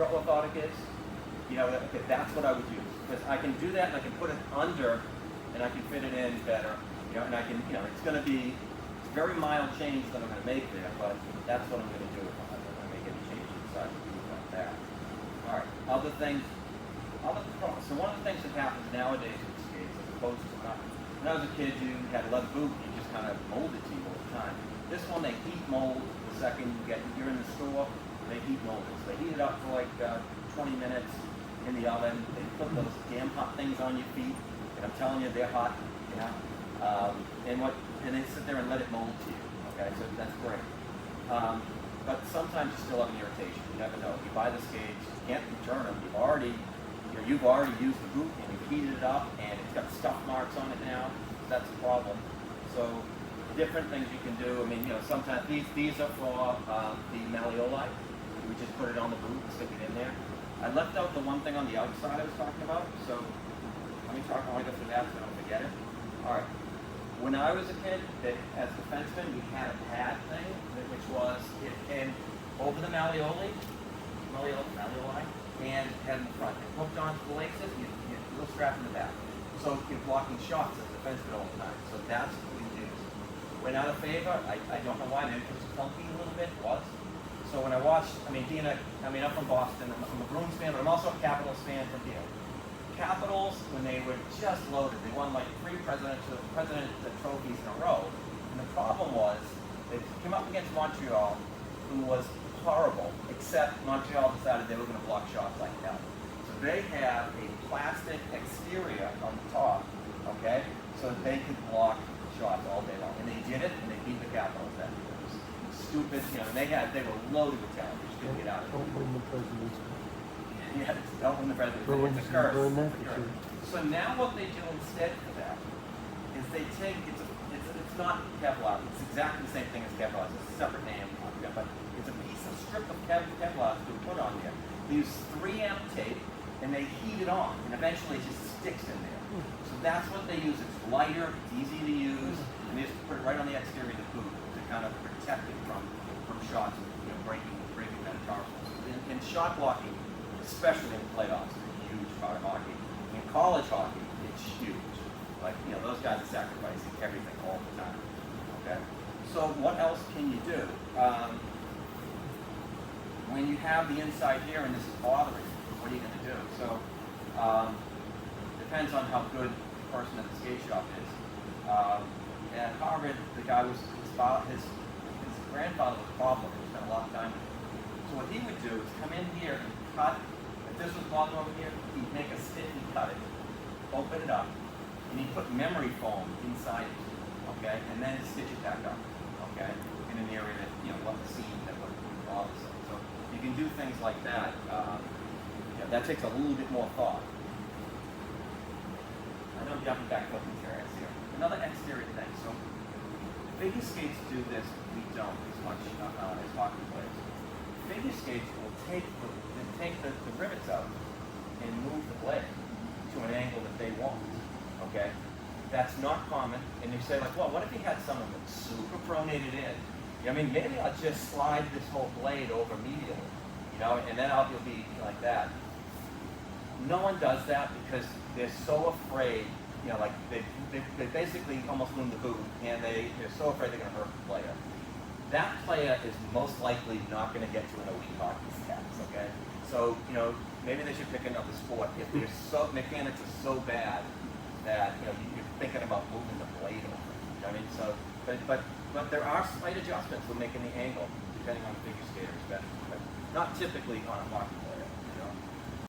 orthotic is? You know, okay, that's what I would use. Because I can do that and I can put it under and I can fit it in better. You know, and I can, you know, it's going to be it's very mild change that I'm going to make there, but that's what I'm going to do if I'm going to make any change inside like that. All right, other things, so one of the things that happens nowadays with skates, as opposed to when I was a kid, you had a leather boot and you just kind of molded to you all the time. This one, they heat mold the second you're in the store, they heat mold it. So they heat it up for like 20 minutes in the oven. They put those damn hot things on your feet, and I'm telling you, they're hot, you know. And they sit there and let it mold to you. Okay, so that's great. But sometimes you still have an irritation. You never know. You buy the skates, you can't return them. You've already used the boot and you've heated it up, and it's got stuff marks on it now. So that's a problem. So different things you can do. I mean, you know, sometimes these are for the malleoli. We just put it on the boot and stick it in there. I left out the one thing on the outside I was talking about. So let me talk only go through that so I don't forget it. All right. When I was a kid, as a defenseman, we had a pad thing, which was it came over the malleoli, and had in the front. It hooked onto the laces, you had a little strap in the back. So you're blocking shots as a defenseman all the time. So that's what we used. Went out of favor. I don't know why. Maybe it was funky a little bit. It was. So when I watched, I'm from Boston. I'm a Bruins fan, but I'm also a Capitals fan from here. Capitals, when they were just loaded, they won like 3 presidential trophies in a row. And the problem was, they came up against Montreal, who was horrible, except Montreal decided they were going to block shots like hell. So they had a plastic exterior on the top, okay, so that they could block shots all day long. And they did it, and they beat the Capitals then. It was stupid, you know, and they were loaded with talent. They just couldn't get out of it. Don't win the presidency. Yeah, don't win the presidency. It's a curse. So now what they do instead for that is they take, it's not Kevlar, it's exactly the same thing as Kevlar, it's a separate name, but it's a piece of strip of Kevlar to put on there. They use 3M tape and they heat it on, and eventually it just sticks in there. So that's what they use. It's lighter, it's easy to use, and they just put it right on the exterior of the boot to kind of protect it from shots, you know, breaking metatarsals. In shot blocking, especially in the playoffs, it's a huge part of hockey. In college hockey, it's huge. Like, you know, those guys are sacrificing everything all the time. Okay? So what else can you do? When you have the inside here and this is bothering you, what are you going to do? So, depends on how good the person at the skate shop is. At Harvard, the guy was, his grandfather was a problem. He spent a lot of time with him. So what he would do is come in here and cut. If this was bothering over here, he'd make a stick and cut it, open it up, and he'd put memory foam inside it, okay, and then stitch it back up, okay, in an area that, you know, wasn't seen that would bother them. So you can do things like that. Yeah, that takes a little bit more thought. I know I'm jumping back to materials here. Another exterior thing. So figure skates do this. We don't as much as hockey players. Figure skates will take the rivets out and move the blade to an angle that they want. Okay, that's not common. And you say like, well, what if you had someone that super pronated in? I mean, maybe I'll just slide this whole blade over medially, you know, and then you'll be like that. No one does that because they're so afraid. You know, like they basically almost ruined the boot, and they're so afraid they're going to hurt the player. That player is most likely not going to get to an elite hockey status. Okay, so you know maybe they should pick another sport if mechanics are so bad that you know you're thinking about moving the blade over. You know what I mean? So, but there are slight adjustments when making the angle depending on the figure skater, especially, but not typically on a hockey player.